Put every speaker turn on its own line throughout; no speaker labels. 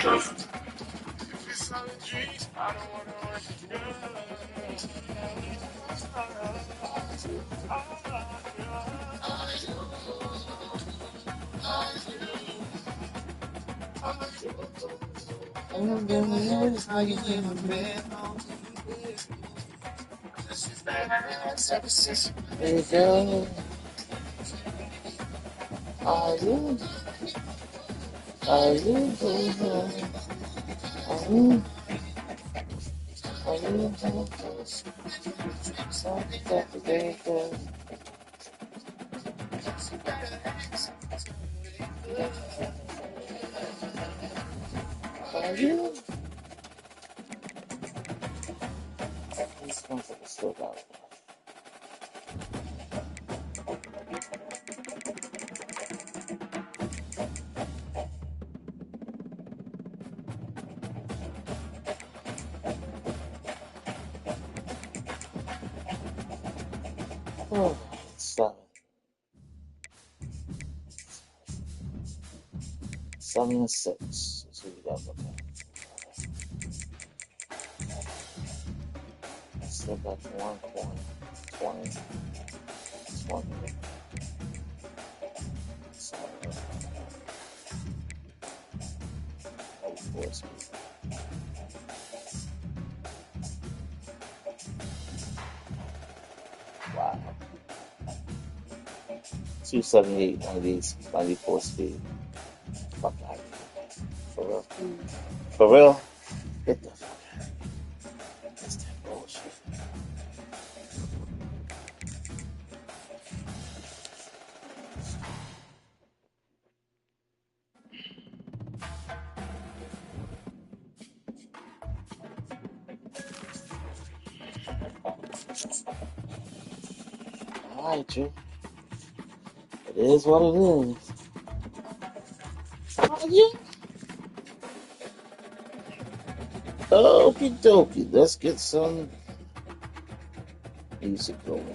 There you go. Are you? Are you? Are you? Are you? Something that the day goes. Are you? These ones are still out. Oh, 7 and 6. Let's see what we got looking at. Still got 1 point. 20. 20. Wow. 278, 94 speed. Fuck out of here. For real. For real? Get the fuck out of here. That's that bullshit. Alright, Drew. It is what it is. Oh, yeah. Okie dokie. Let's get some music going.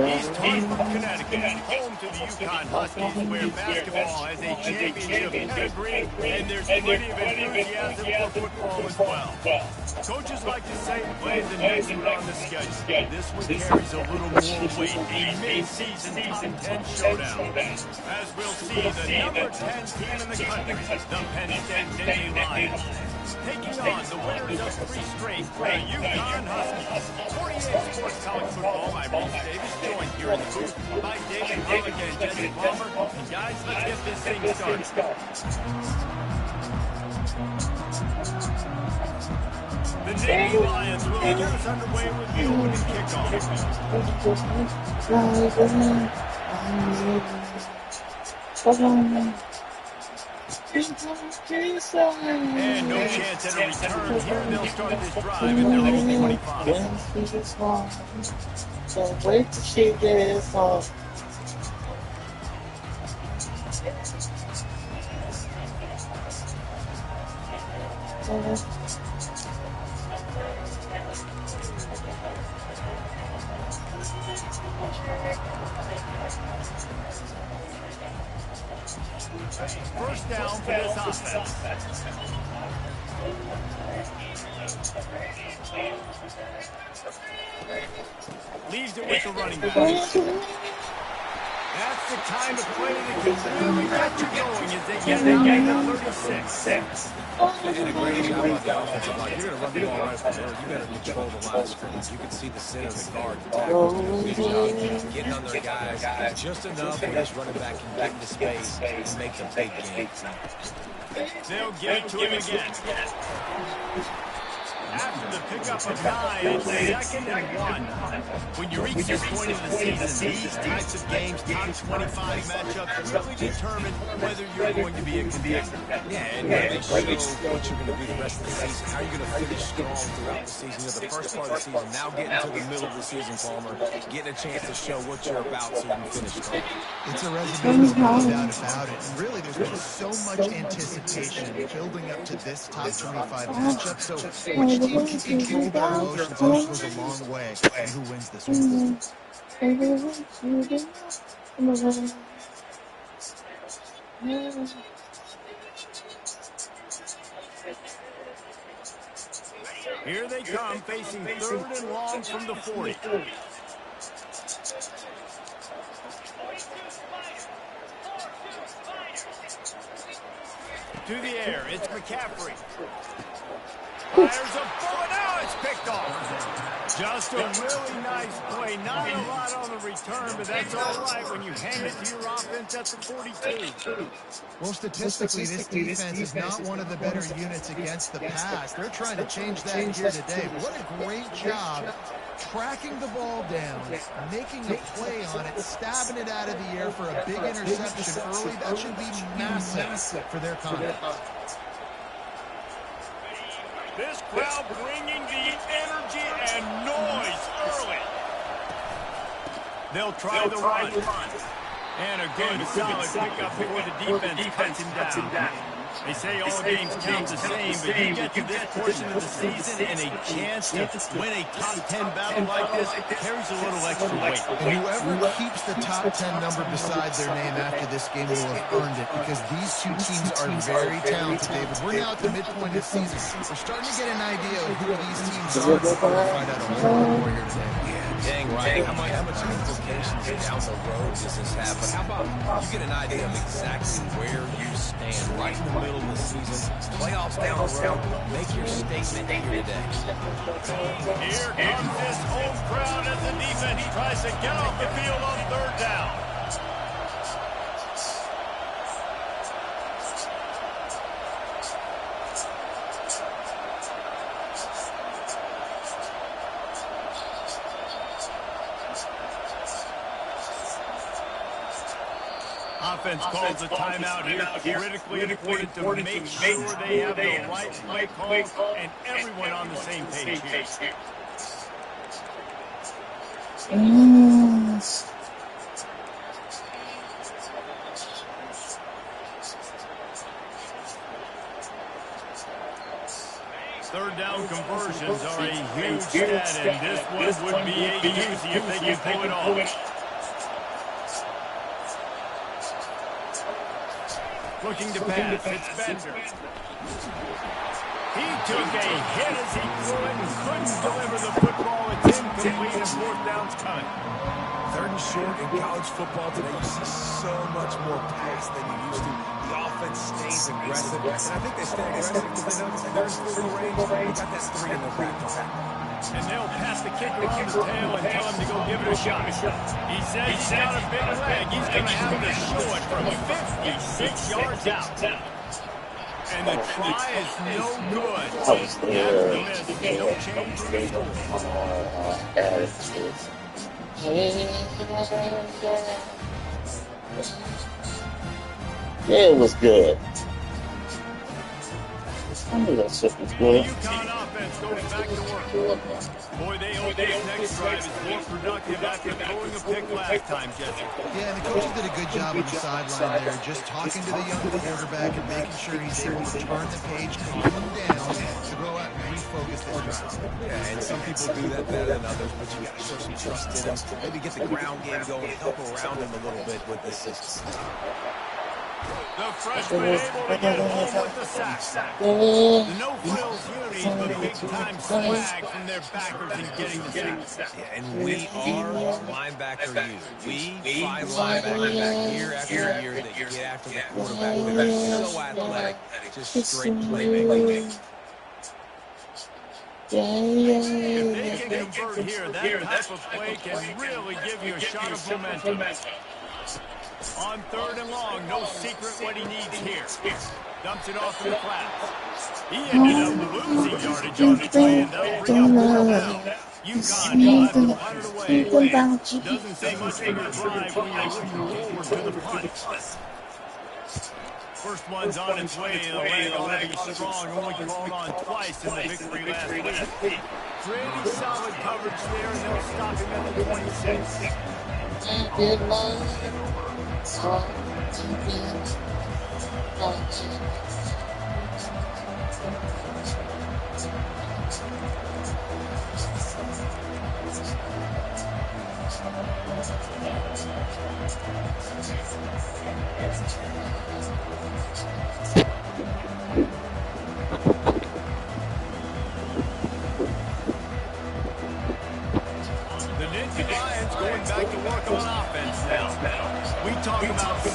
East Hartford, Connecticut, home to the UCONN Huskies, where basketball has a championship pedigree, and there's plenty of enthusiasm for football as well. Coaches like to say it plays a nice around the schedule. This one carries a little more weight, a mid-season top 10 showdown. As we'll see, the number 10 team in the country, the Penn State Nittany Lions, taking on the winners of 3 straight, the UCONN Huskies. 48 Sports College Football, I'm Reese Davis, joined here in the booth by David Hollick and Jesse Palmer. And guys, let's get this thing started. The Nittany Lions will get us underway with the opening kickoff. And no chance at a return here. They'll start this drive at their own 25.
So wait to see this off.
First down for this offense. Leaves it with the running back. That's the kind of play that can really get you going as they get down to 36.
They did a great job on the offensive line. You're going to run the ball right from there. You better control the line of scrimmage. You can see the center of the guard. The tackles do a good job getting on their guys just enough where this running back can get into space and make the big gains.
They'll get it to him again. After the a pickup of 9. It's 2nd and 1. When you reach this point in the season, these types of games, top 25 matchups, really determine whether you're going to be a contender.
Yeah, and they show what you're going to do the rest of the season. How are you going to finish strong throughout the season? You know, the first part of the season, now getting to the middle of the season, Palmer, getting a chance to show what you're about so you can finish strong.
It's a resume, no doubt about it. And really, there's been so much anticipation building up to this top 25 matchup. So which team can control their emotions also goes a long way in who wins this one.
Here they come, facing 3rd and long from the 40. To the air, it's McCaffrey. Fires a bullet, now it's picked off. Just a really nice play. Not a lot on the return, but that's all right when you hand it to your offense at the 42.
Well, statistically, this defense is not one of the better units against the pass. They're trying to change that here today. What a great job tracking the ball down, making a play on it, stabbing it out of the air for a big interception early. That should be massive for their confidence.
This crowd bringing the energy and noise early. They'll try the run. And a good, solid pickup before the defense cuts him down. They say all games count the same, but you get to this portion of the season and a chance to win a top 10 battle like this carries a little extra weight.
And whoever keeps the top 10 number beside their name after this game will have earned it, because these two teams are very talented, David. We're now at the midpoint of the season. We're starting to get an idea of who these teams are. We're going to find out a little more here today.
Dang right. How much implications down the road does this have? But how about you get an idea of exactly where you stand right in the middle of the season, playoffs down the road, make your statement here today.
Here comes this home crowd as the defense tries to get off the field on 3rd down. Offense calls a timeout here. Critically important to make sure they have the right play call and everyone on the same page here. Third down conversions are a huge stat, and this one would be a doozy if they can pull it off. Looking to pass, it's Bender. He took a hit as he threw it and couldn't deliver the football. It's incomplete and 4th down's coming.
3rd and short in college football today, you see so much more pass than you used to. The offense stays aggressive, and I think they stay aggressive because they know if they're in field goal range, they got that 3 in their back pocket.
And they'll pass the kicker on the tail and tell him to go give it a shot. He says he's got a big leg. He's going to have to show it from 56 yards out. And the try is no good. No change in the
Yeah, it was good. I knew that shit was good.
The UConn offense goes back to work. Boy, they hope this next drive is more productive after throwing a pick last time, Jesse.
Yeah, and the coaches did a good job on the sideline there, just talking to the young quarterback and making sure he's able to turn the page, calm him down, to go out and refocus this drive.
Yeah, and some people do that better than others, but you got to show some trust in them. Maybe get the ground game going, help around him a little bit with the system.
The freshman able to get home with the sack. The no-frills unis, but big-time swag from their backers in getting the sack.
Yeah, and we are linebacker you. We find linebackers year after year that get after the quarterback. They're so athletic, just straight playmaking.
If they can convert here, that type of play can really give you a shot of momentum. On 3rd and long, no secret what he needs here. Dumps it off in the flats. He ended up losing yardage on the play, and that'll bring up fourth down. UConn will have to punt it away. Doesn't say much for their drive when you're looking forward to the punt. First one's on its way, and the leg ought to be strong. Only called on twice in the victory last week. Pretty solid coverage there, and they'll stop him at the 26.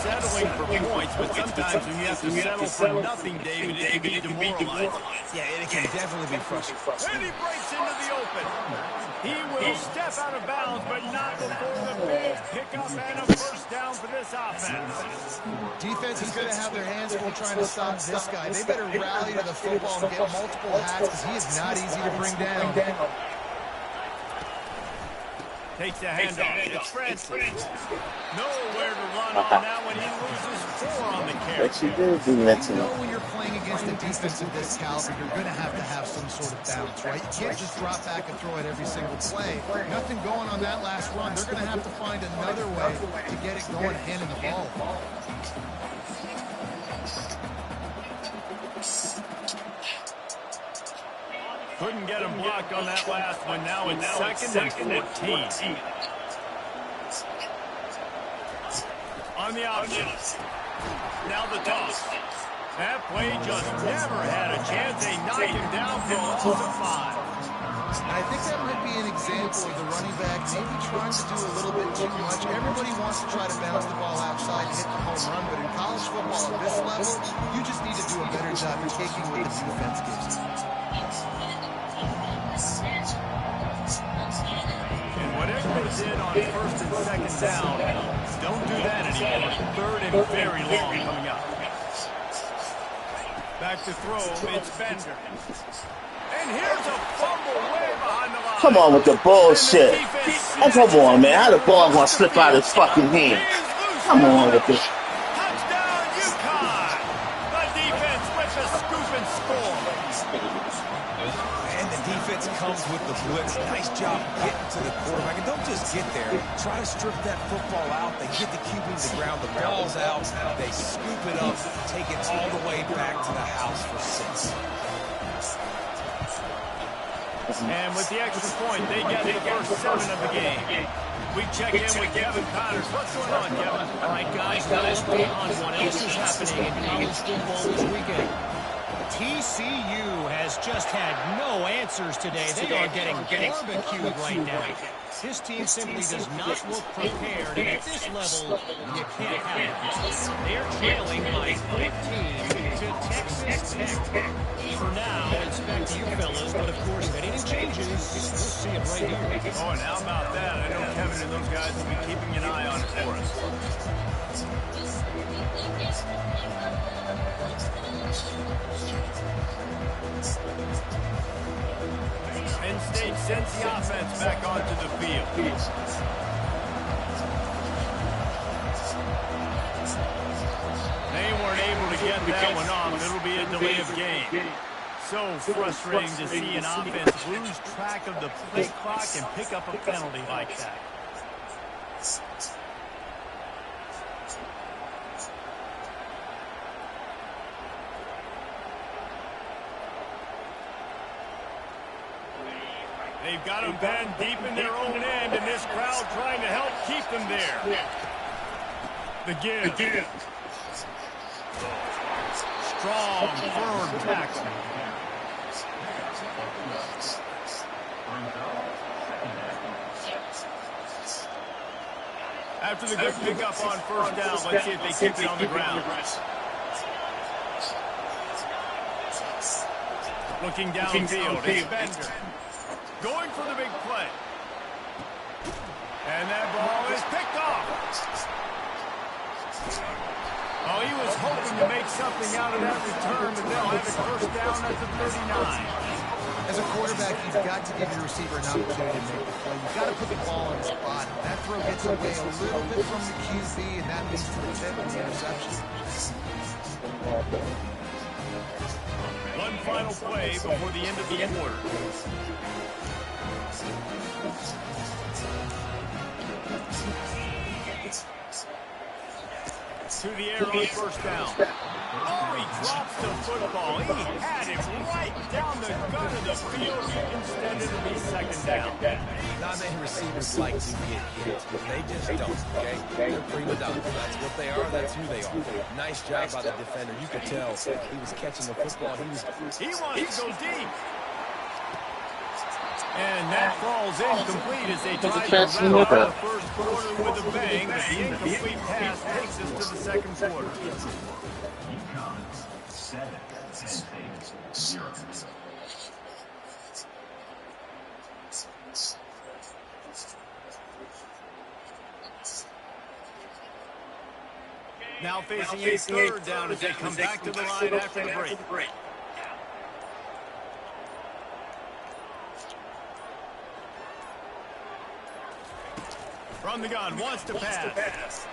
Settling for points, but sometimes when you have to settle for nothing, David, it can be demoralizing.
Yeah, it can definitely be frustrating.
And he breaks into the open. He will step out of bounds, but not before the big pickup and a first down for this offense.
Defense is going to have their hands full trying to stop this guy. They better rally to the football and get multiple hats because he is not easy to bring down.
Takes the handoff. It's Francis. Nowhere to run on that one. He loses 4 on the carry.
But you do that to
You know
me.
when you're playing against a defense of this caliber, you're going to have some sort of balance, right? You can't just drop back and throw it every single play. Nothing going on that last run. They're going to have to find another way to get it going, handing the ball.
Couldn't get him blocked on that last one. Now it's second and 14. On the option. Now the toss. That play just never had a chance. They knocked him down for a loss of 5.
I think that might be an example of the running back maybe trying to do a little bit too much. Everybody wants to try to bounce the ball outside and hit the home run, but in college football at this level, you just need to do a better job of taking what the defense gives you.
And whatever they did on first and second down, don't do that anymore. Third and very long coming up. Back to throw, it's Bender. And here's a fumble way behind the line.
Come on with the bullshit. Oh, come on, man. How the ball gonna slip out of his fucking hand? Come on with this.
Touchdown, UConn. The defense with the scoop and score.
And the defense comes with the blitz. Nice job getting to the quarterback. And don't just get there. Try to strip that football out. They get the QB to the ground. The ball's out. They scoop it up, take it all the way back to the house for 6.
And with the extra point, they get the first 7 of the game. We check in with Kevin Connors. What's going on, Kevin?
All right, guys, let's be on what else is happening in college football this weekend. TCU has just had no answers today. They are getting barbecued right now. This team simply does not look prepared, and at this level, you can't have it. They're trailing by 15 to Texas Tech. For now, it's back to you fellas, but of course, if anything changes, we'll see it right here.
Oh, and how about that? I know Kevin and those guys will be keeping an eye on it for us. Penn State sends the offense back onto the field. They weren't able to get that one off. It'll be a delay of game. So frustrating to see an offense lose track of the play clock and pick up a penalty like that. They've got them bent deep in their own end, and this crowd trying to help keep them there. The give. Strong, firm tackle. After the good pickup on first down, let's see if they keep it on the ground. Looking downfield, it's Bender. Going for the big play. And that ball is picked off. Oh, he was hoping to make something out of that return, but they'll have it first down at the 39.
As a quarterback, you've got to give your receiver an opportunity to make the play. You've got to put the ball in the spot. That throw gets away a little bit from the QB, and that leads to the tip and the interception.
One final play before the end of the quarter. To the air on first down. Oh, he drops the football. He had it right down the gun of the field. Instead, it'll be second down.
Not many receivers like to get hit. They just don't, okay? They're prima donnas. That's what they are. That's who they are. Nice job by the defender. You could tell he was catching the football.
He wants to go deep. And that falls incomplete as they try to wrap up the first quarter with a bang. But the incomplete pass takes us to the second quarter.
UCONN 7 and 0.
Now facing a third down as they come back to the line after the break. From the gun, wants to pass.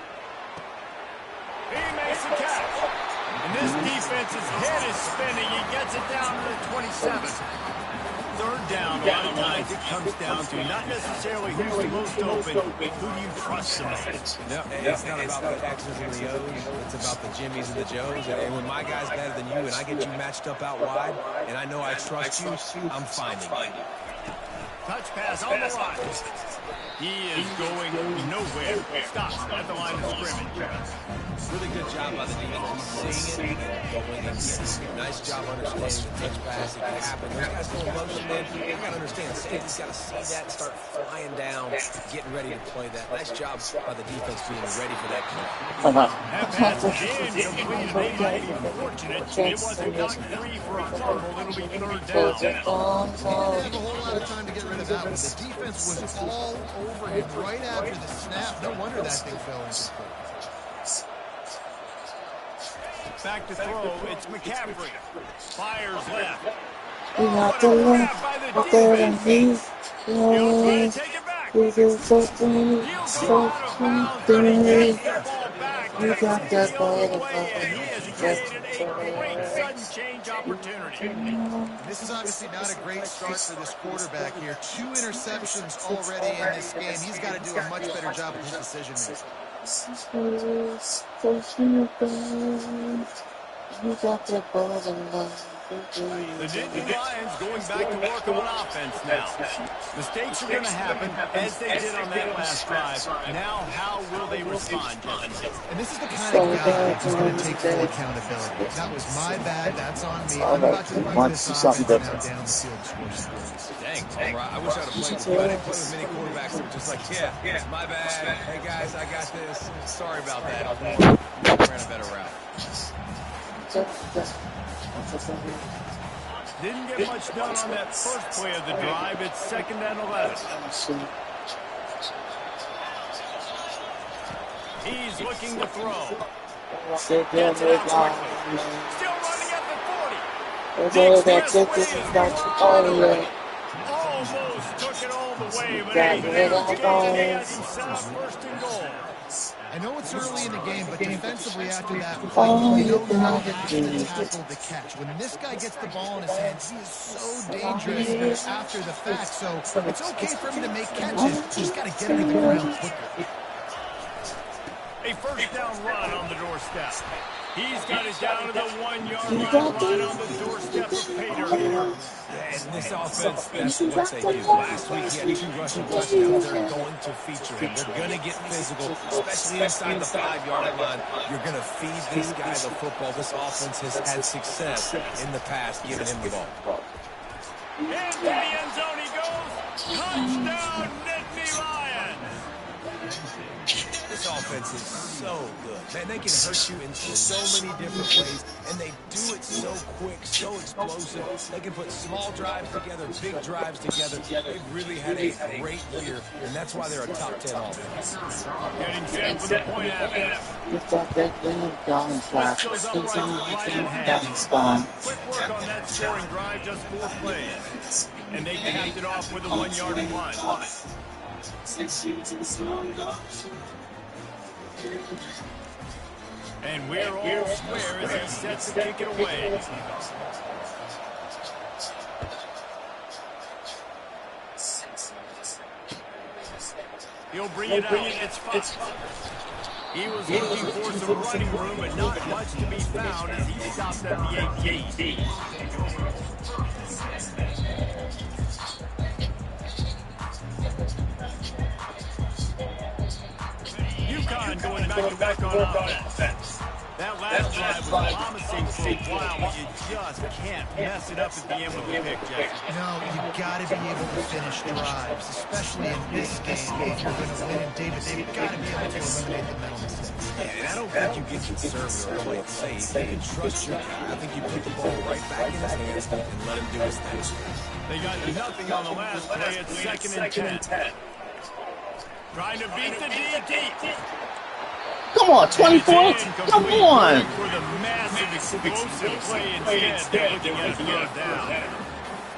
He makes a catch. And this defense's head is spinning. He gets it down to the 27. Third down, a lot of times it comes down to not necessarily who's the most open, but who do you trust the most.
No, it's not about the X's and the O's. It's about the Jimmys and the Joes. And when my guy's better than you and I get you matched up out wide, and I know I trust you, I'm finding you.
Touch pass on the line. He is going nowhere. Stops at the line of scrimmage.
Really good job by the defense. Seeing it and going and getting it. Nice job understanding the touch pass. It can happen. Those guys go in motion, man. You got to understand. Safety's got to see that, start flying down, getting ready to play that. Nice job by the defense being ready for that play.
That pass again completed. They might be fortunate. It wasn't knocked free for a fumble. It'll be third down.
He didn't have a whole lot of time to get rid of that one. The defense was all over him right after the snap. No wonder that thing fell incomplete.
Back to throw, it's McCaffrey. Fires left.
We got to look up there and he's
He'll try to take it back.
we do something, we got that ball to
And he has created a great sudden change opportunity.
This is obviously not a great start for this quarterback here. 2 interceptions already in this game. He's got to do a much better job with his decision making.
We got the ball to
The Nittany Lions going back to work on offense now. Mistakes are going to happen as they did on that last drive. Now, how will they respond, Justin?
And this is the kind of guy who's going to take full accountability. That was my bad. That's on me. I'm about to bring this offense now down the field and score some points.
Dang, all right. I wish I'd have played with you. I didn't play with many quarterbacks that were just like, yeah, it's my bad. Hey, guys, I got this. Sorry about that. Ran a better route.
Didn't get much done on that first play of the drive. It's second and 11. He's looking to throw. Gets it out quickly. Still running at the 40. Almost took it all the way, but he has himself first and goal.
I know it's early in the game, but defensively after that play, you know how to tackle the catch. When this guy gets the ball in his hands, he is so dangerous after the fact. So it's okay for him to make catches. Just got to get him to the ground quickly.
A first down run on the doorstep. He's got it down to the 1-yard line, right on the doorstep of Pater.
And this offense, that's what they do. Last week, he had 2 rushing touchdowns. They're going to feature him. They're going to get physical, especially inside the 5-yard line. You're going to feed this guy the football. This offense has had success in the past giving him the ball.
Into the end zone he goes. Touchdown, Nittany Lions.
This offense is so good. Man, they can hurt you in so many different ways, and they do it so quick, so explosive. They can put small drives together, big drives together. They've really had a great year, and that's why they're a top 10 offense.
Getting set for the point after. Switch those uprights right in half. Quick work on that scoring drive, just 4 plays. And they capped it off with a 1-yard run. And we're all square as he sets to kick it away. He'll bring it out. It's 5. He was looking for some running room, but not much to be found as he stopped at the 18. UConn going back on offense. That last drive was promising for a while, but you just can't mess it up at the end with a pick, Jesse.
No, you got to be able to finish drives, especially in this game. If you're going to win, David, they've got to be able to eliminate the mental mistakes.
Yeah, and I don't think you get conservative or play it safe. You can trust your guy. I think you put the ball right back in his hands and let him do his thing.
They got nothing on the last play. It's 2nd and 10. Trying to beat the DT.
Come on, 24. Come on.
For the massive explosive play instead, they're looking at a 3rd down.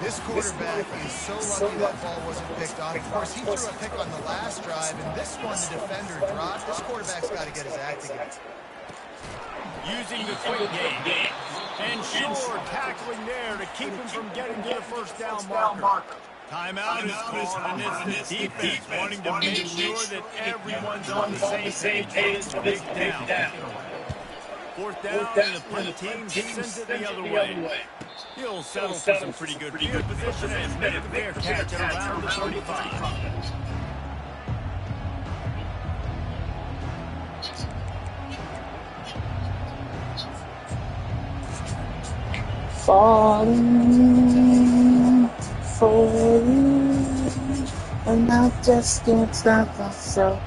This quarterback is so lucky that ball wasn't picked off. Of course, he threw a pick on the last drive, and this one the defender dropped. This quarterback's got to get his act together.
Using the quick game. And Shore tackling there to keep him from getting to the 1st down marker. Timeout is called, and it's the defense wanting to make sure that everyone's on the same page with this big down. 4th down, and the punt team sends it the other way. He'll settle for some pretty good field position and make a fair catch at around the 35.
Falling for you, and I just can't stop myself.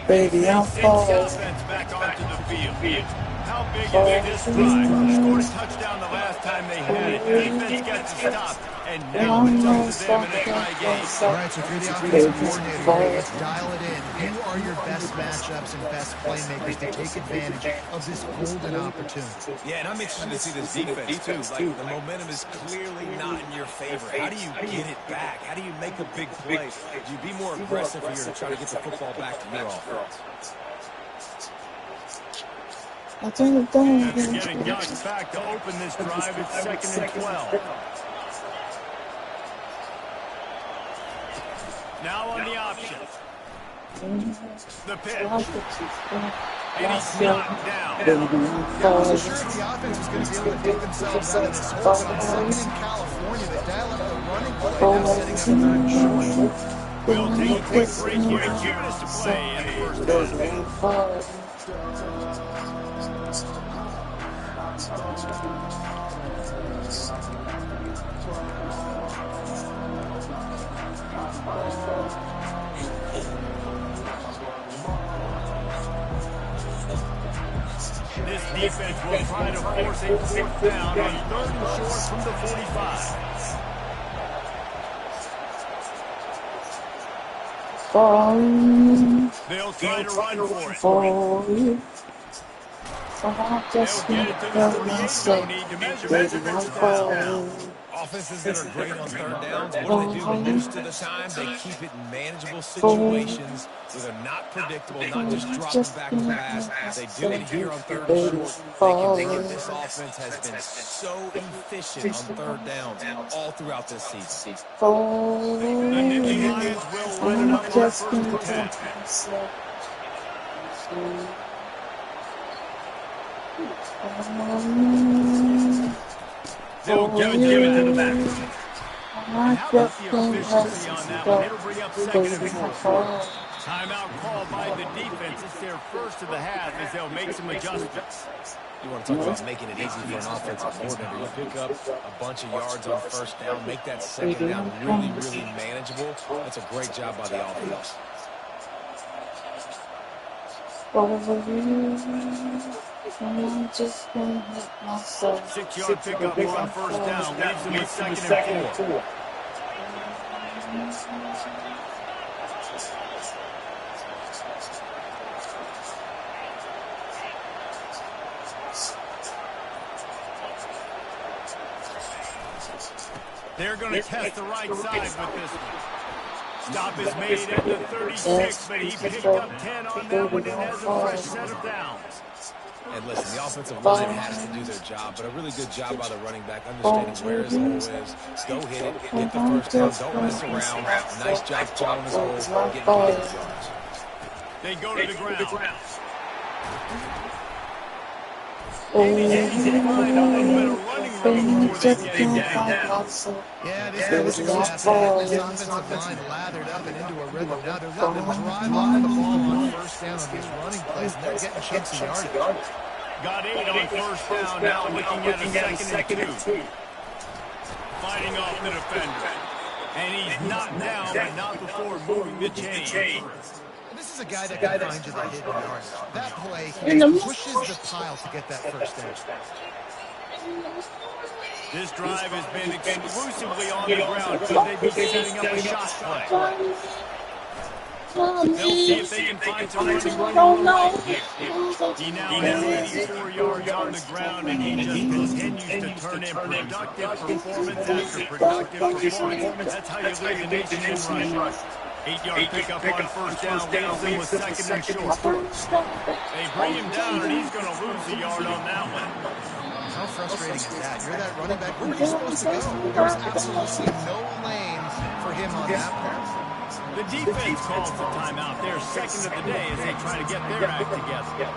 Baby, I'm falling.
Back onto the field. How big is this drive? Scored a touchdown the last time they had it. Defense gets a stop, and now it's up to them in a tie game.
All right, so if you're the offensive coordinator, let's dial it in. Who are your best matchups and best playmakers to take advantage of this golden opportunity?
Yeah, and I'm interested to see this defense, too. Like, the momentum is clearly not in your favor. How do you get it back? How do you make a big play? Do you be more aggressive here to try to get the football back to your offense?
Getting Young back to open this drive. It's 2nd and 12. Now on the option. The pitch. And he's knocked down.
I wasn't sure if the offense was going to be able to dig themselves out of this hole. So in California, they dial up the running play, now setting up 3rd and short.
We'll take a quick break here. 2 minutes to play in the 1st quarter. This defense will try to force a 4th down on 3rd and short from the 45. They'll try to run for it.
I just need to go myself. Baby, I'm falling.
Offenses that are great on 3rd downs, what do they do most of the time? They keep it in manageable situations where they're not predictable, not just dropping back to pass. They do it here on 3rd and short. They can make it. This offense has been so efficient on 3rd downs all throughout this season.
The Nittany Lions will run it up on 1st and 10. They'll give it to the back. How about the efficiency on that one? It'll bring up 2nd and 4. Timeout called by the defense. It's their first of the half as they'll make some adjustments.
You want to talk about making it easy for an offensive coordinator. You pick up a bunch of yards on 1st down, make that 2nd down really, really manageable. That's a great job by the offense.
Whatever you, I'm just gonna hit myself.
6-yard pickup on first down. Leaves him with 2nd and 4. They're going to test the right side with this one. Stop is made at the 36, but he picked up 10 on that one and has a fresh set of downs.
And listen, the offensive line has to do their job, but a really good job by the running back, understanding where his hole is. Go hit it, get the first down, don't mess around. Nice job calling his hole, getting positive yards.
They go to the ground.
Yeah, this was fantastic. This offensive line lathered up and into a rhythm. Now they're letting them drive off the ball on first down on these running plays, and they're getting chunks of yardage.
Got 8 on first down, now looking at a 2nd and 2. Fighting off the defender. And he's knocked down, but not before moving the chain.
This is a guy that can find you the hidden yardage. That play, he pushes the pile to get that first down.
This drive has been exclusively on the ground. Could they be setting up a shot play? They'll see if they can find some running right here. He now has 84 yards on the ground, and he just continues to turn in productive performance after productive performance. That's how you lead the nation in rushing. 8-yard pickup on first down, leaves him with 2nd and short. They bring him down, and he's going to lose a yard on that one.
How frustrating is that? You're that running back. Where are you supposed to go? There's absolutely no lane for him on that part.
The defense calls the timeout. They're 2nd of the day as they try to get their act together.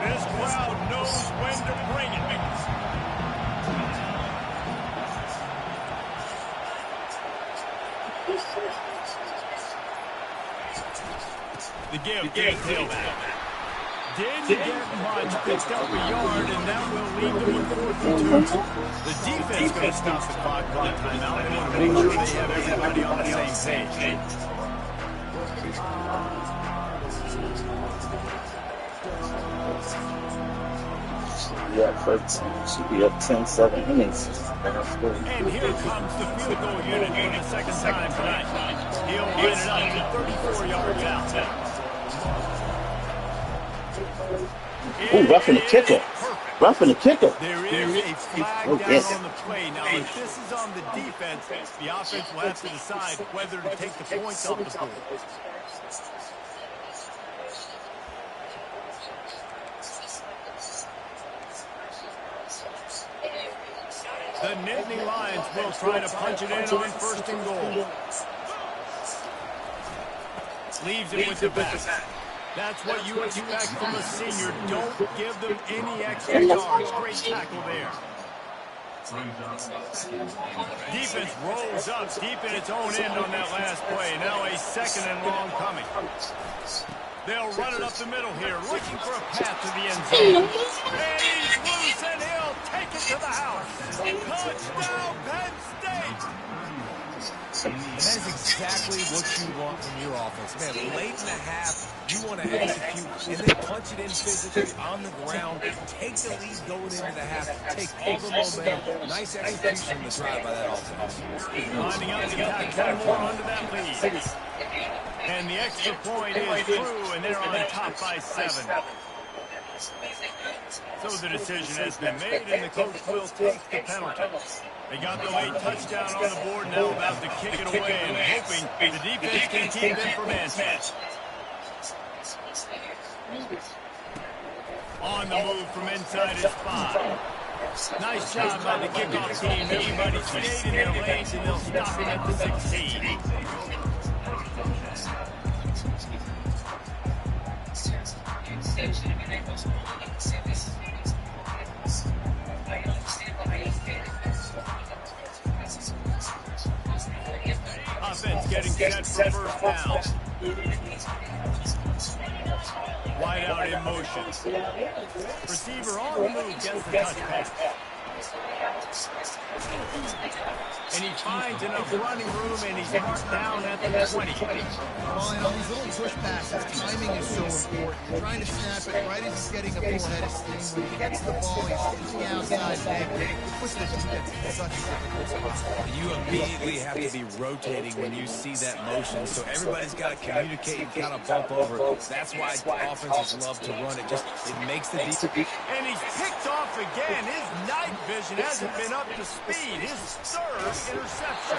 This crowd knows when to bring it. The give to the tailback. Didn't get much, picked up a yard, and that will leave them with 4th and 2. The defense going to stop the clock for the timeout. They want to make sure they have everybody on the same page.
Should be up 10-7 innings.
And here comes the field goal unit for the 2nd time tonight. He'll line it up to 34 yards out.
Ooh, roughing the kicker. Roughing the kicker.
There is a flag down on the play. Now, if this is on the defense, the offense will have to decide whether to take the points off the board. The Nittany Lions will try to punch it in on 1st and goal. Leaves it with the back. That's what you expect from a senior. Don't give them any extra yards. Great tackle there. Defense rolls up deep in its own end on that last play. Now a 2nd and long coming. They'll run it up the middle here, looking for a path to the end zone. And he's loose, and he'll take it to the house. Touchdown, Penn State!
And that is exactly what you want from your offense. Man, late in the half, you want to execute, and then punch it in physically on the ground, take the lead going into the half, take all the momentum. Nice execution on the drive by that offense.
Lining up to tack one more onto that lead. And the extra point is through, and they're on top by 7. So the decision has been made, and the coach will take the penalty. They got the late touchdown on the board, now about to kick it away and hoping the defense can keep them from answering. On the move from inside his spot. Nice job by the kickoff team. Everybody stayed in their lanes, and they'll stop him at the 16. Offense getting set for first down. Wide out in motion. Receiver on the move gets the touchback. And he finds enough running room, and he's marked down at the 20.
Well, and on these little push passes, timing is so important. You're trying to snap it right as he's getting a full head of steam. When he gets the ball, he's shooting the outside leg. It puts the defense in such a difficult spot.
You immediately have to be rotating when you see that motion, so everybody's got to communicate and kind of bump over. That's why offenses love to run it. It makes the defense.
And he's picked off again. His night vision hasn't been up to speed. His third interception.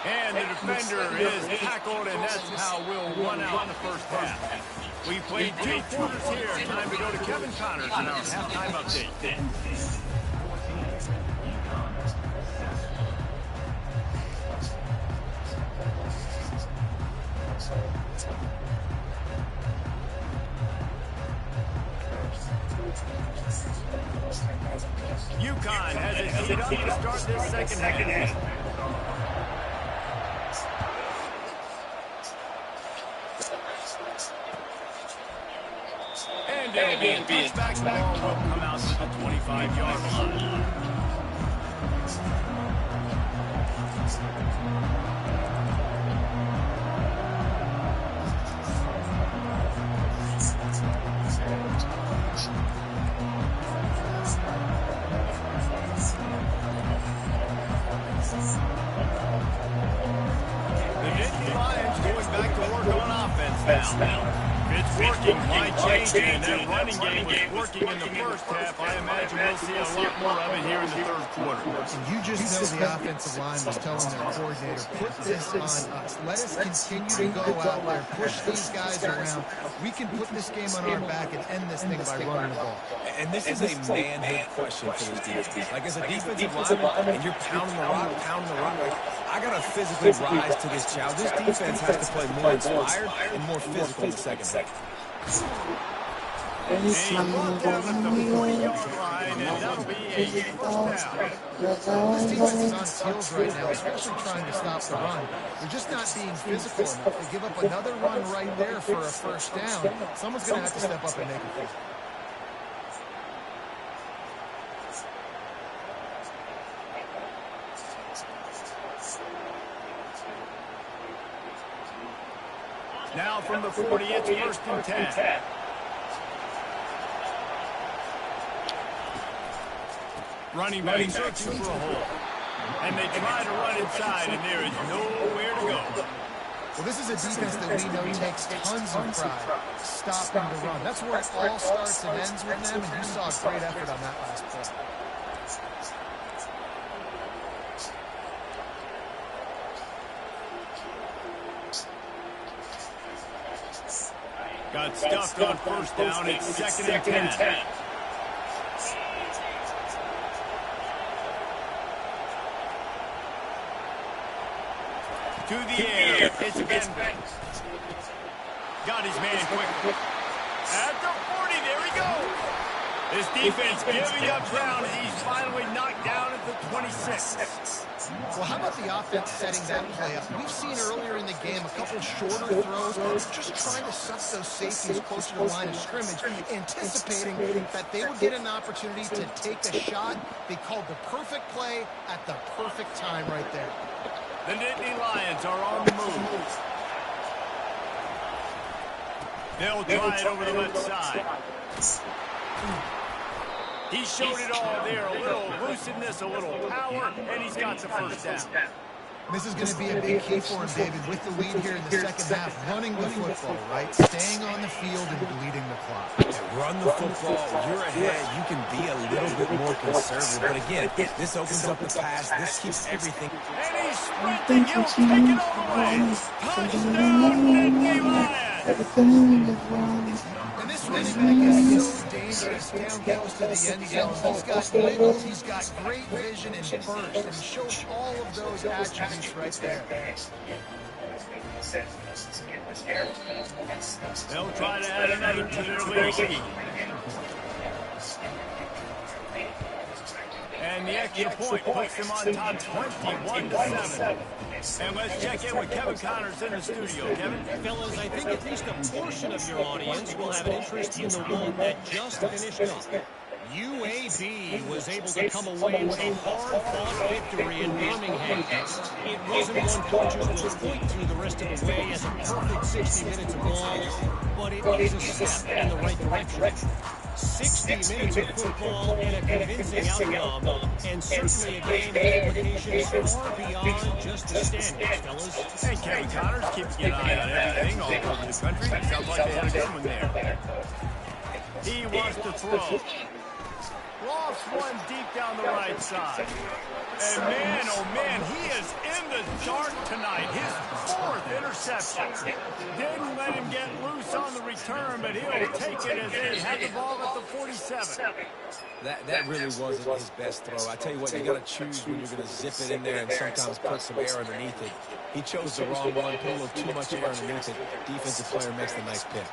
And the defender is tackled, and that's how we'll run out the first half. We played 2 quarters here. Time to go to Kevin Connors in our halftime update. UConn has it teed up to start this second half. And it'll be a touchback. Ball will come out to the 25-yard line. The Nittany Lions going back to work on offense now. It's working. Line changing, and that running game was working in the first half. I imagine we'll see a lot more of it here in the third quarter.
And you just know the offensive line was telling their coordinator, put this on us. Let us continue to go out there, push these guys around. We can put this game on our back and end this thing by running the ball.
And this is a manhood question for this defense. Like, as a defensive lineman, and you're pounding the rock, like, I got to physically rise to this challenge. This defense has to play more inspired and more physical in the second half.
And he's brought down at the 40-yard line, and that'll be a first down.
This defense is on its heels right now, especially trying to stop the run. They're just not being physical enough. They give up another run right there for a first down. Someone's going to have to step up and make it physical.
Now from the 40, it's 1st and 10. Running back searching for a hole. And they try to run inside, and there is nowhere to go.
Well, this is a defense that we know takes tons of pride stopping the run. That's where it all starts and ends with them, and you saw a great effort on that last play.
Got stuffed on first down. It's 2nd and 10. To the air. It's Ben. Got his man quick. At the 40, there he goes. This defense giving up ground as he's finally knocked down at the 26.
Well, how about the offense setting that play up? We've seen earlier in the game a couple shorter throws, just trying to suck those safeties closer to the line of scrimmage, anticipating that they would get an opportunity to take a shot. They called the perfect play at the perfect time right there.
The Nittany Lions are on the move. They'll try it over the left side. He showed it all there, a little elusiveness, a little power, and he's got the first down.
This is going to be a big key for him, David, with the lead here in the second half, running the football, right? Staying on the field and bleeding the clock.
Run the football, you're ahead, you can be a little bit more conservative. But again, this opens up the pass, this keeps everything.
And he's sprinting, he'll take it all the way. Touchdown, Nittany Lions!
And this running back is so dangerous down close to the end zone. He's got wiggles, he's got great vision and burst, and he shows all of those attributes right there.
They'll try to add another to their lead. And the extra point puts them on top 21-7. And let's check in with Kevin Connors in the studio. Kevin?
Fellas, I think at least a portion of your audience will have an interest in the one that just finished up. UAB was able to come away with a hard-fought victory in Birmingham. It wasn't one coaches will point to the rest of the way as a perfect 60 minutes of ball, but it is a step in the right direction. 60 minutes of football and a convincing outcome, and certainly a game with implications far beyond just the standings, fellas.
Hey, Kevin Connors keeping an eye on everything all over the country. Sounds like they had a good one there. He wants to throw. Lofts one deep down the right side. And man, oh man, he is in the dark tonight. His 4th interception. Didn't let him get loose on the return, but he'll take it as they have the ball at the 47.
That really wasn't his best throw. I tell you what, you got to choose when you're going to zip it in there and sometimes put some air underneath it. He chose the wrong one, put a little too much air underneath it. Defensive player makes the nice pick.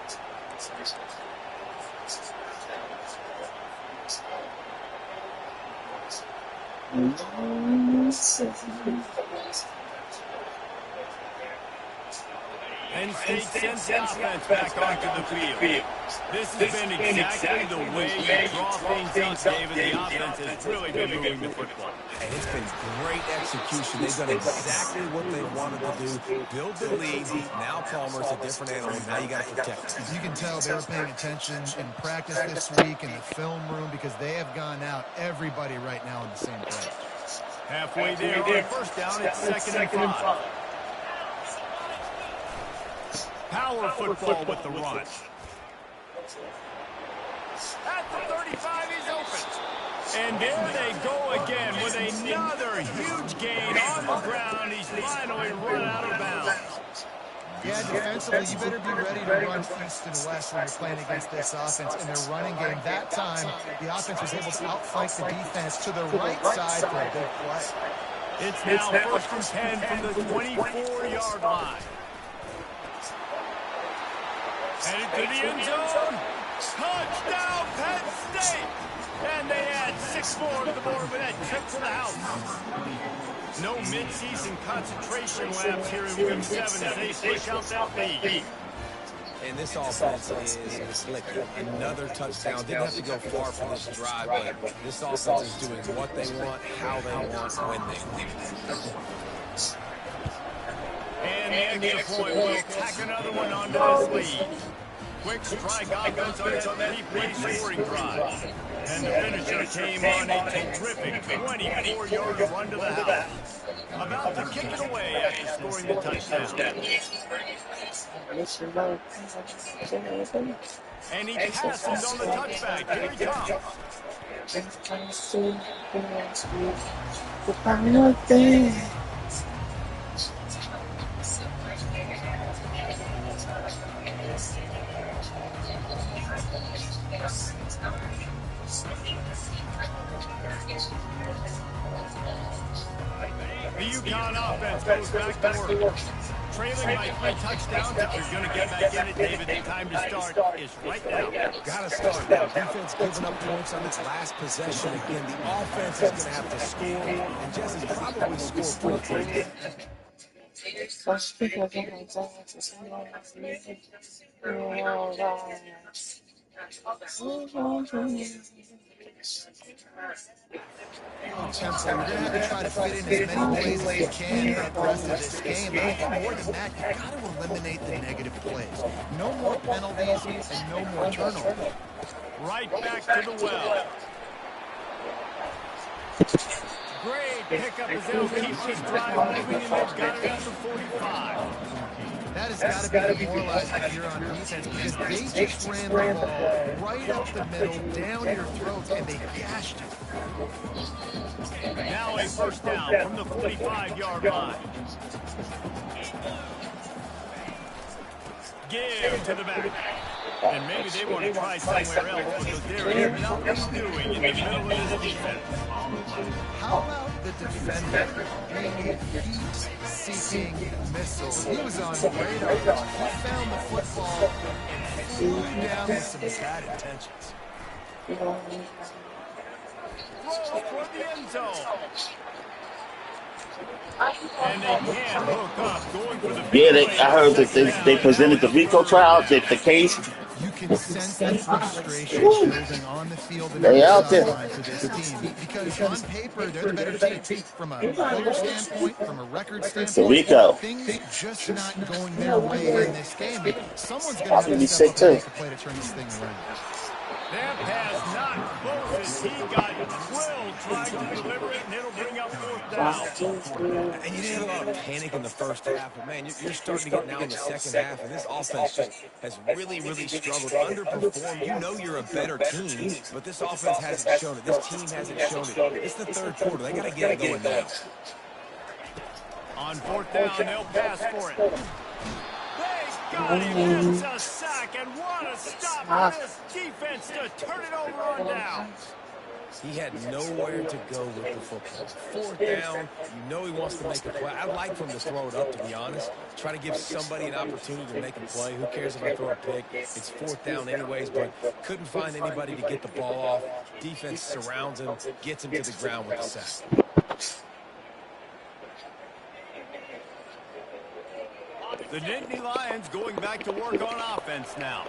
Penn State sends the offense back onto the field. This has been exactly the way you draw things up, David. The offense has really been moving the football.
And it's been great execution. They've done exactly what they wanted to do. Build the lead. Now Palmer's a different animal. Now you got to protect him.
You can tell they were paying attention in practice this week in the film room because they have gone out everybody right now in the same place.
Halfway there on first down, it's 2nd and 5. Power football with the run. At the 35, he's open. And there they go again with another huge gain on the ground. He's finally run out of bounds.
Yeah, defensively, you better be ready to run east and west when you're playing against this offense in their running game. That time, the offense was able to outflank the defense to the right side for a big play.
It's now 1st and 10 from the 24-yard line. Headed to the end zone. Touchdown, Penn State. And they add 6 more to the board with that trip to the house. No mid-season concentration laps here in Week 7 as they push out that lead.
And this offense is clicking. Another touchdown. Didn't have to go far for this drive, but this offense is doing what they want, how they want, when they want.
And the extra point will tack another one onto this lead. Quick strike offense on that three-play scoring drive. And the finisher came on a terrific 24-yard run to the house. About to kick it away after scoring the touchdown. And he passes on the touchback. Here he comes. The UConn offense goes back to work. Trailing by 3 touchdowns. If you're going to get back in it, David, the time to start is right now.
Got to start now. Defense giving up points on its last possession. Again, the offense is going to have to score, and Jesse's probably score points.
Tempo, you're going to have to try to fit in as many plays as you can throughout the rest of this game. But I think more than that, you've got to eliminate the negative plays. No more penalties and no more turnovers.
Right back to the well. Great pickup as they'll keep this drive moving, and they've got it at the 45.
That has got to be demoralizing if you're on defense because they just ran the ball right up the middle, down your throats, and they gashed it.
Now a first down from the 45-yard line. Give to the back. And maybe they want to try somewhere else because there is nothing doing in the middle of this defense.
How about the defender being a heat-seeking missile? He was on radar. He found the football and flew down with some bad intentions.
Roll for the end zone. And they can't hook up, going for the
I heard that they presented the RICO trial, the case.
can sense the frustration building on the field and on
They
the
out there.
sideline for this team because on paper they're the better team. From a player standpoint, from a record standpoint,
Rico.
things just not going their way in this game. And someone's going to have
Probably
to
be
step
sick
up and
too.
make a play to turn this thing around.
That pass not close as he got drilled trying to deliver it, and it'll bring up 4th down.
And you didn't have a lot of panic in the first half, but, man, you're starting to get now in the second half, and this offense just has really, really struggled, underperformed. You know you're a better team, but this offense hasn't shown it. This team hasn't shown it. It's the third quarter. They got to get it going now.
On 4th down, they'll pass for it. They got him. It's a sack, and what a stop for this defense to turn it over on down.
He had nowhere to go with the football. 4th down, you know he wants to make a play. I'd like for him to throw it up, to be honest. Try to give somebody an opportunity to make a play. Who cares if I throw a pick? It's 4th down anyways, but couldn't find anybody to get the ball off. Defense surrounds him, gets him to the ground with the sack.
The Nittany Lions going back to work on offense now.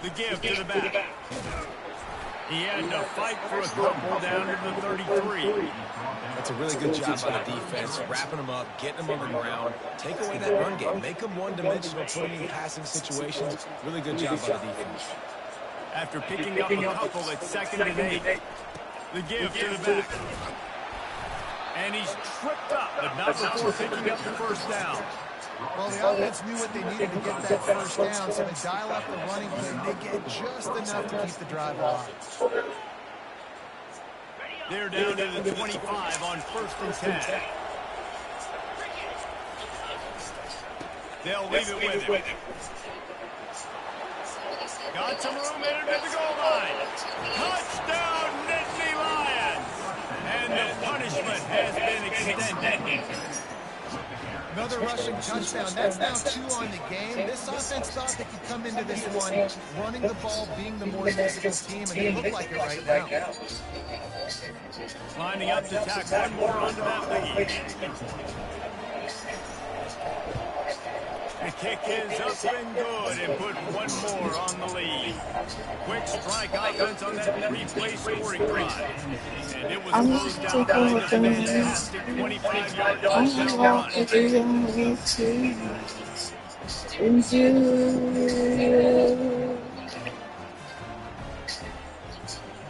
The give to the back. He had to fight for a couple down to the 33.
That's a really good job by the defense, wrapping them up, getting them on the ground. Take away that run game. Make them one-dimensional, put them in passing situations. Really good job by the defense.
After picking up a couple at 2nd and 8. The give to the back. And he's tripped up, but not before picking up the 1st down.
Well, the offense knew what they needed to get that 1st down, so they dial up the running game. They get just enough to keep the drive alive.
They're down to the 25 on 1st and 10. They'll leave it with him. Got some room in the goal line. Touchdown, Nittany Lions! And the punishment has been extended.
Another rushing touchdown. That's now 2 on the game. This offense thought they could come into this one running the ball, being the more physical team, and they look like it right now.
Lining up to tack one more onto that lead. The kick is up and good and put one more on the lead. Quick strike offense on that replay scoring drive. And it was closed out by the fantastic 25-yard touchdown run.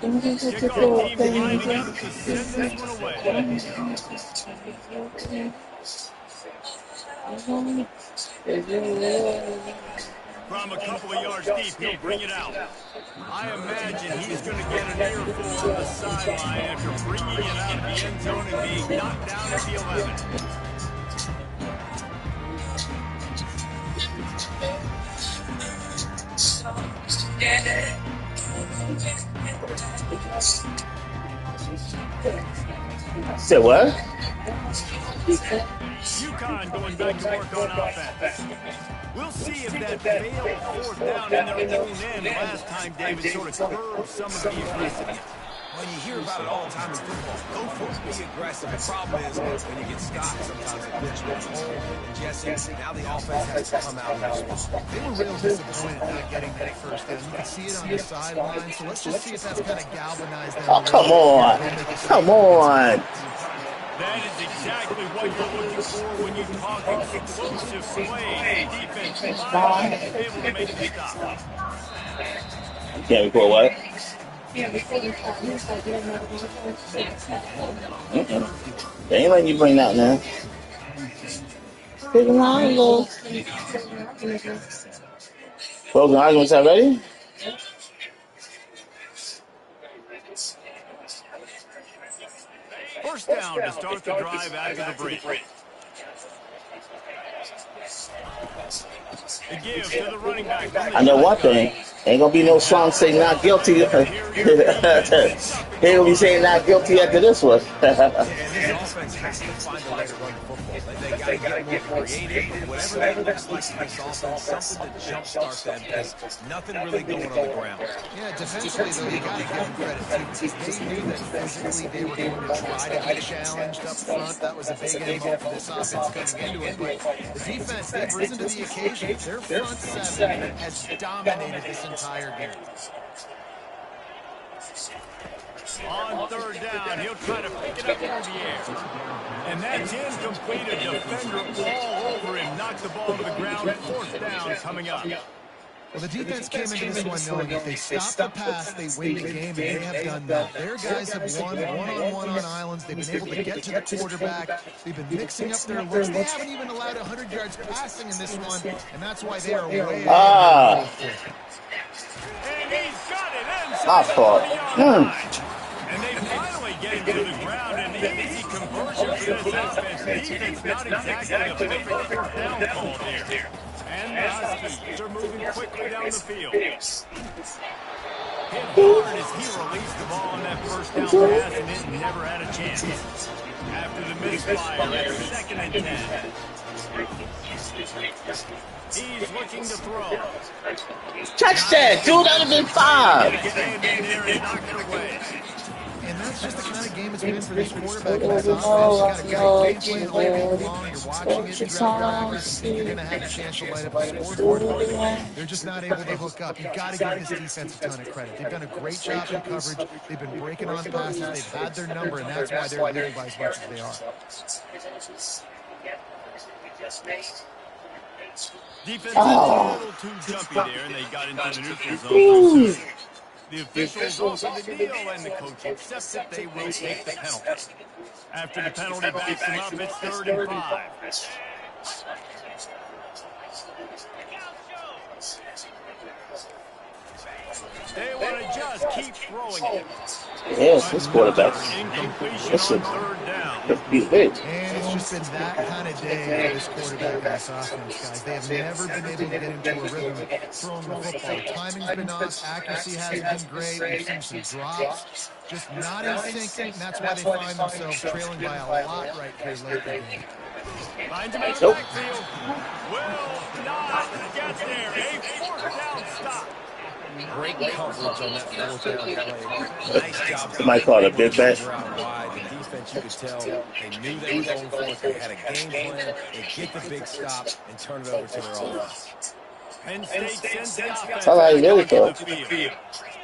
Kickoff team lining up to send this one away. From a couple of yards deep, he'll bring it out. I imagine he's going to get an earful on the sideline after bringing it out of the end zone and being knocked down at the 11.
Say what?
UCONN going back to work on offense. We'll see if that failed 4th down in their own end last time David sort of curbed some of the aggressiveness.
Well, you hear about it all the time in football. Go for it, be aggressive. The problem is when you get stopped, sometimes it puts you in a hole. And Jesse, now the offense has to come out and respond.
They were real disappointed not getting that 1st down. You can see it on the sideline, so let's just see if that's kind of galvanized them.
Oh, come on. Come on.
That is exactly what you're looking for when you talk explosive play. Defense finally able to make it stop.
You can't record what? They ain't letting you bring that now. Closing arguments already?
First down to start the drive after the break. The give to the running back.
I know one thing. Ain't gonna be no song saying not guilty. He ain't gonna be saying not guilty after this one.
Yeah, and this offense has to find a way to run the football. They got to get more creative, whatever that looks like to this offense, something to jumpstart them because nothing really going on the ground.
Yeah, defensively, though, you got to give them credit, too, because they knew that physically they were going to try to be challenged up front. That was a big MO for this offense coming into it. But the defense, they've risen to the occasion. Their front seven has dominated this entire game.
On third down, he'll try to pick it up through the air. And that's incomplete. A defender all over him. Knocked the ball to the ground. Fourth down coming up.
Well, the defense came into this one knowing if they stop the pass, they win the game, and they have done that. Their guys have won one-on-one on islands. They've been able to get to the quarterback. They've been mixing up their looks. They haven't even allowed 100 yards passing in this one, and that's why they are way ahead.
And he's got it inside
My
the
fault.
30-yard line. And they finally get him to the ground. An easy conversion for this offense. Defense not exactly a perfect first down call there. And the Huskies are moving quickly down the field. Hit hard as he released the ball on that first down pass, and it never had a chance. After the misfire, it's 2nd and 10. He's looking to throw.
Touchdown, dude, that would have been 5.
And that's just the kind of game it's been for this quarterback and this offense. You got a great game plan all game long. You're watching it throughout practice, and you're going to have a chance to light up the scoreboard. They're just not able to hook up. You've got to give this defense a ton of credit. They've done a great job in coverage. They've been breaking on passes. They've had their number, and that's why they're leading by as much as they are.
Defense is a little too jumpy there, and they got into the neutral zone too soon. The officials offered the deal, and the coach accepts it. They will take the penalty. After the penalty backs them up, it's 3rd and 5. They want to just keep throwing it.
Yes, this quarterback.
Incompletion on 3rd down.
And it's just been that kind of day for this quarterback and this offense, guys. They have never been able to get into a rhythm throwing the football. Timing's been off. Accuracy hasn't been great. We've seen some drops. Just not in sync, and that's why they find themselves trailing by a lot right here late in the game.
Finds him in the backfield. Will not get there. A 4th down stop.
Great coverage on that 4th down play. Nice job.
Somebody called a big bash.
The defense, you could tell, they knew they were going for it. They had a game plan. They get the big stop and turn it over to their offense.
Penn State sends the offense
All right, there we
back
go.
onto the field.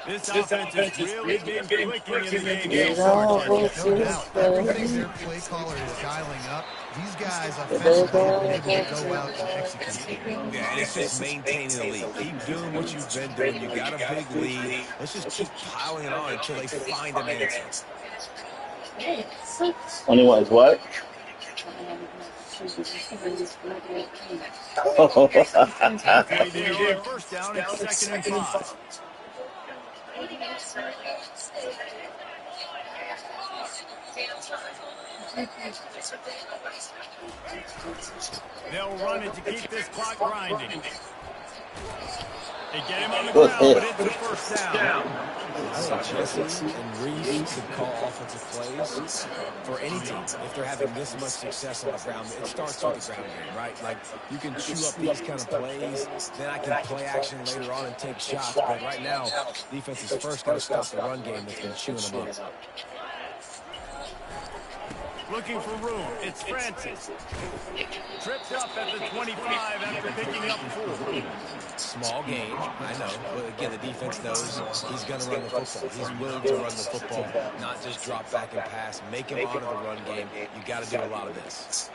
This offense has really been clicking in the game so far.
No doubt. Everything their play caller is dialing up, these guys offensively have been able to go out and execute.
Yeah, and it's just maintaining the lead. Keep doing what you've been doing. You got a big lead. Let's just keep piling it on until they find an answer.
21 is what?
Halfway there on 1st down, it's 2nd and 5. They'll run it to keep this clock grinding. They get him on the ground, but it's a 1st down.
I think Jesse and Reese could call offensive plays for any team. If they're having this much success on the ground, it starts with the ground game, right? Like, you can chew up these kind of plays, then I can play action later on and take shots. But right now, defense is first got to stop the run game that's been chewing them up.
Looking for room. It's Francis. Tripped up at the 25 after picking up 4.
Small gain, I know. But again, the defense knows he's going to run the football. He's willing to run the football, not just drop back and pass. Make him honor the run game. You got to do a lot of this.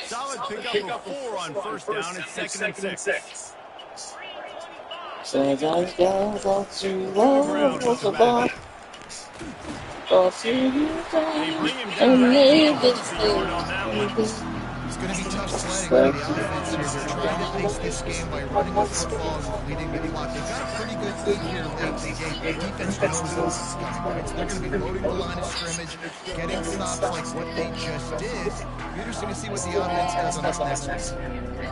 Solid pickup of 4 on 1st down. It's 2nd and 6.
It's going to be tough sledding for the offense here. They're trying to ice this game by running the football and leading the clock. They've got a pretty good lead here late in the game. The defense knows those points. They're going to be loading the line of scrimmage, getting stops like what they just did. Be interesting to see what the offense does on this next week.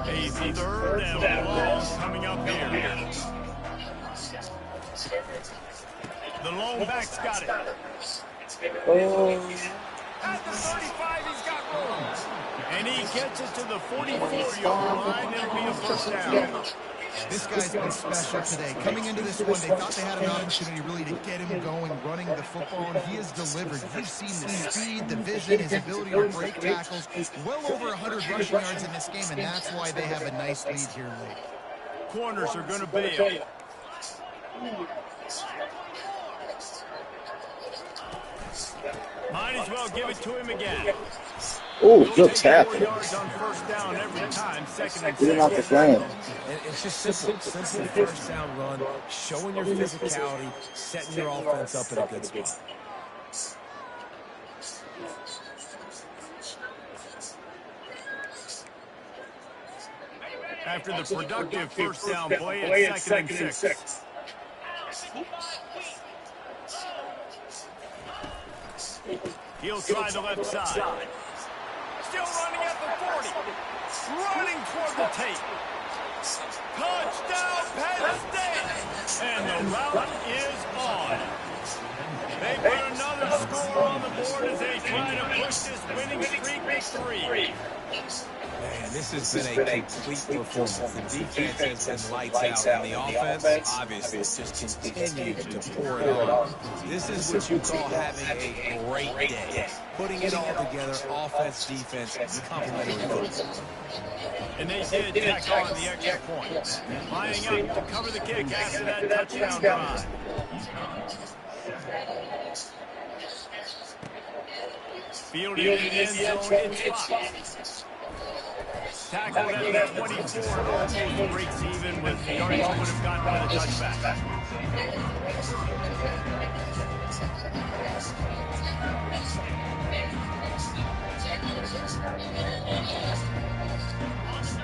A 3rd and long coming up home back's got it.
Oh.
At the 35, he's got room. And he gets it to the 44-yard line. It'll be a first down.
This guy's been special today. Coming into this one, they thought they had an opportunity really to get him going, running the football, and he has delivered. You've seen the speed, the vision, his ability to break tackles. Well over 100 rushing yards in this game, and that's why they have a nice lead here late.
Corners are going to bail. Might as well give it to him again.
Oh, good tackle.
4 yards on first down every time. Second and
Get him off the ground.
And it's just simple first down run, showing your physicality, setting your offense up in a good spot.
After the productive first down play, it's second and 6. He'll try the left side. Still running at the 40. Running toward the tape. Touchdown, Penn State. And the route is on. They put another score on the board as they try to push this winning streak to 3.
Man, this has been a complete performance. The defense has been lights out, and the offense, obviously, just continues to pour it on. This is what you call having a great day. Putting it all together, offense, defense, complementary football.
And they did tack on the extra point. Lining up to cover the kick after that touchdown drive. Fielded in the end zone, it's blocked. Tackled at the 24 and almost breaks even with yards would have gotten by the touchback.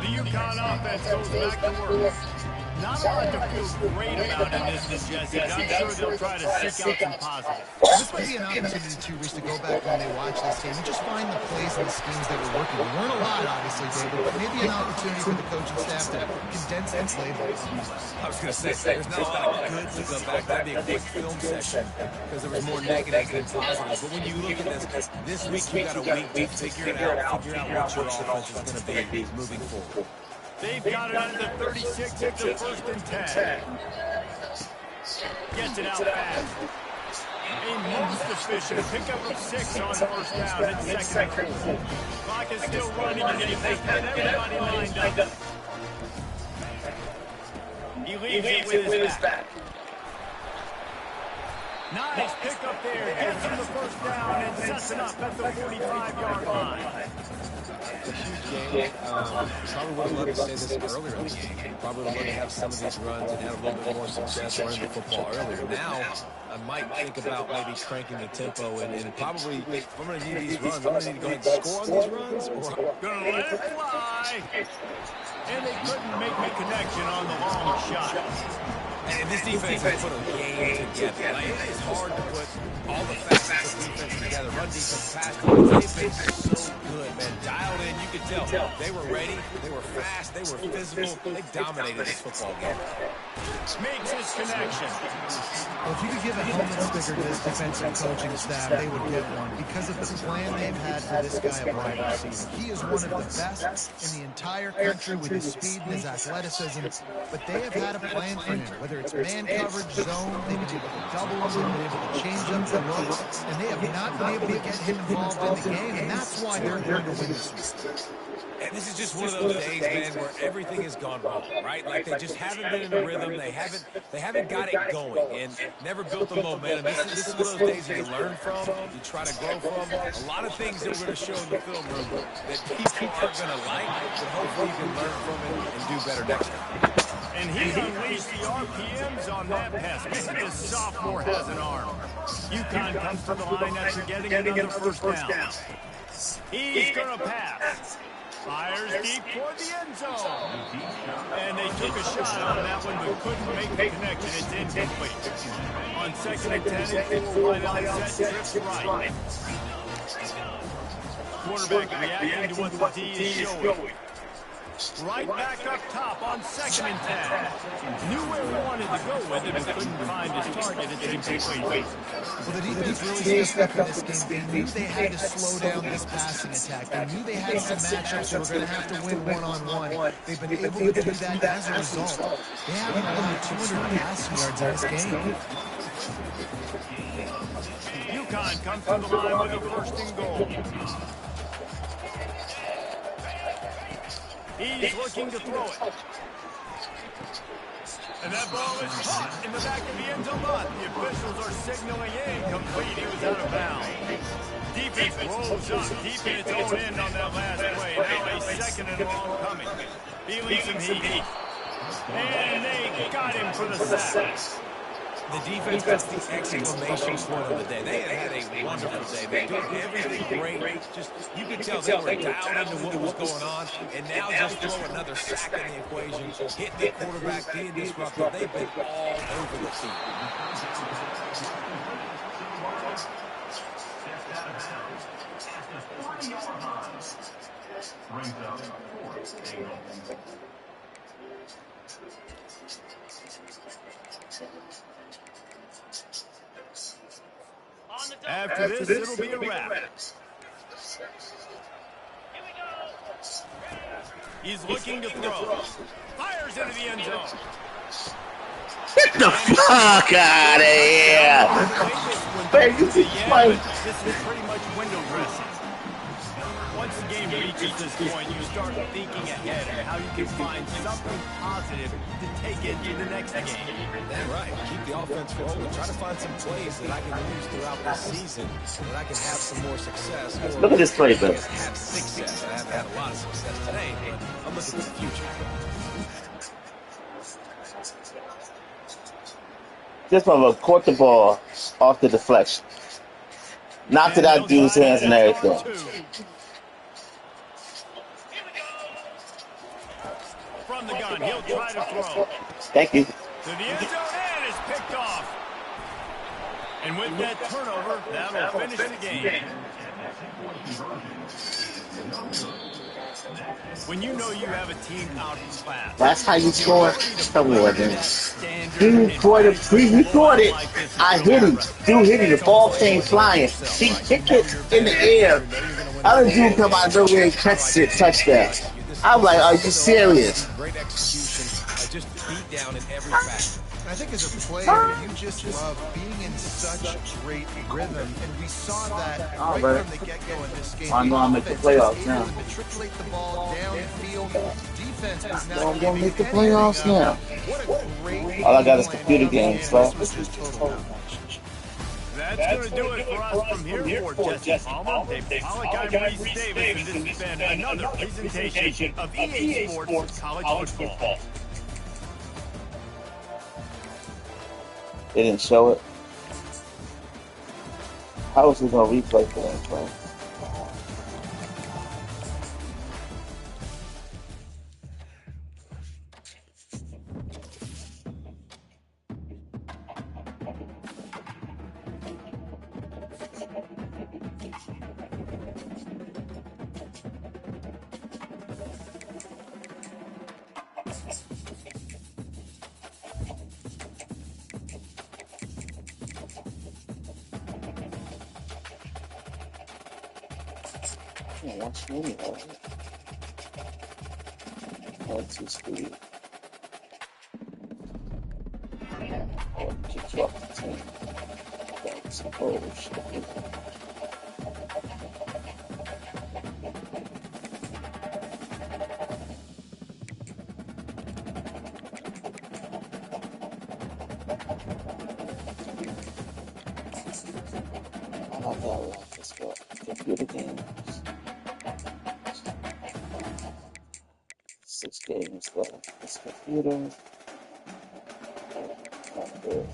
The UConn offense goes back to work. Not a lot to feel great about in this one, Jesse. I'm sure they'll try to seek out some positive.
This might be an opportunity, too, Reese, to go back when they watch this game and just find the plays and the schemes that were working. There weren't a lot, obviously, David, but maybe an opportunity for the coaching staff to condense the playbook.
I was going to say, there's not a lot of good to go back. That'd be a quick film session because there was more negatives than positives. But when you look at this week you got a week to figure it out, figure out what your offense is going to be moving forward.
They've got it at the 36 at the 1st and 10. Gets it out fast. A most efficient pickup of 6 on first down and 2nd and 4. Clock is still running and they get everybody lined up. He leaves it with his back. Nice pickup there. Gets him the first down and sets it up at the 45-yard line.
It's a huge game. Probably would have loved to say this earlier in the game. Probably would have loved to have some of these runs and have a little bit more success running the football earlier. Now, I might think about maybe cranking the tempo and probably, if I'm going to need these runs, I'm going to need to go ahead and score on these runs. Or
going to let it fly. And they couldn't make the connection on the long shot.
And this defense has put a game together. Like, it is hard to put all the facets of defense together. Run defense, pass defense. They've been so good, man. Dialed in, you could tell. They were ready. They were fast. They were physical. They dominated this football game.
Makes his connection.
Well, if you could give a helmet sticker to this defensive coaching staff, they would get one because of the plan they've had for this guy at wide receiver. He is one of the best in the entire country with his speed and his athleticism, but they have had a plan for him, whether it's man coverage, zone, they've been able to double him, they've been able to change up the looks, and they have not been able to get him involved in the game, and that's why they're going to win this week.
And this is just one of those days, man, where everything has gone wrong, right? Like they just haven't been in a rhythm. They haven't got it going and never built the momentum. This is one of those days you learn from, you try to grow from. A lot of things that we're going to show in the film room that people aren't going to like, but hopefully you can learn from it and do better next time.
And he unleashed the RPMs on that pass. Man, this sophomore has an arm. UConn comes to the line after getting another first down. He's going to pass. Fires deep toward the end zone. And they took a shot on that one, but couldn't make the connection. It's incomplete. On 2nd and 10, and 4 wide out set, trips right. Quarterback reacting to what the D is showing. Right back up top on 2nd and 10. Knew where he wanted to go with it, but couldn't find his target. It's incomplete.
Well, the defense really stepped up in this game. They knew they had to slow down this passing attack. They knew they had some matchups they were going to have to win one-on-one. They've been able to do that as a result. They have more than 200 passing yards in this game.
UConn comes to the line with a 1st and goal. He's looking to throw it. And that ball is caught in the back of the end zone. The officials are signaling incomplete. He was out of bounds. Defense rolls up deep in its own end on that last play. Now a 2nd and long coming. Feeling some heat. And they got him for the sack.
The defense gets the exclamation point of the day. They had a wonderful day. They did everything great. Just, you could tell they were dialed into what was going on. And now just throw another sack in the equation. Hitting the quarterback, being disruptive. They've been all over the field.
Brings up 4th and goal.
After this, it'll be a wrap. He's looking to throw. Fires into the end zone.
Get the fuck out of here! Man, you keep playing.
This is pretty much window dressing. Once the game reaches this point, you start thinking ahead and how you can find something positive to take into the next game.
That's right. Keep the offense rolling. Try to find some plays that I can use throughout the season so that I can have some more success.
Look at this play, Bill.
Have success. I haven't had a lot of success today, but I'm looking to the future.
This one caught the ball off the deflection. Knocked it out dude's hands and everything.
From the gun, he'll try to throw.
Thank you.
To the end zone and is picked off. And with that turnover, that'll finish the game. When you know you have a team out in class.
That's how you score. Tell me what it is. He caught it. He caught it. I hit him. Dude hit him. The ball came flying. He kicked it in the air. Other dude come out of nowhere and catches it. Touchdown. I'm like, are you serious?
Great execution. Just beat down in every facet.
I think as a player, you just love being in such great rhythm, and we saw that right from the get-go in this game.
I'm gonna make the playoffs now.
Matriculate the ball downfield. Defense was not
I'm gonna make the playoffs now.
What a great
All I got is computer games, so.
That's going to do it for us from here for Jesse Palmer, Dave Pollock, I'm Reese Davis, and this has been another presentation of EA Sports College Football.
They didn't show it. How was he gonna replay for that, bro? Watch me anyway. That's too speed. Or kick you off the team. That's bullshit. I like that one. Let's go. Computer games. 6 games left. This computer. Not good.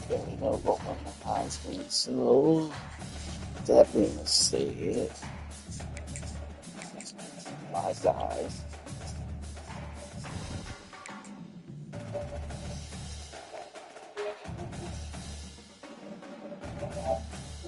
There we go. Go on the high screen. So, that being said, my guys.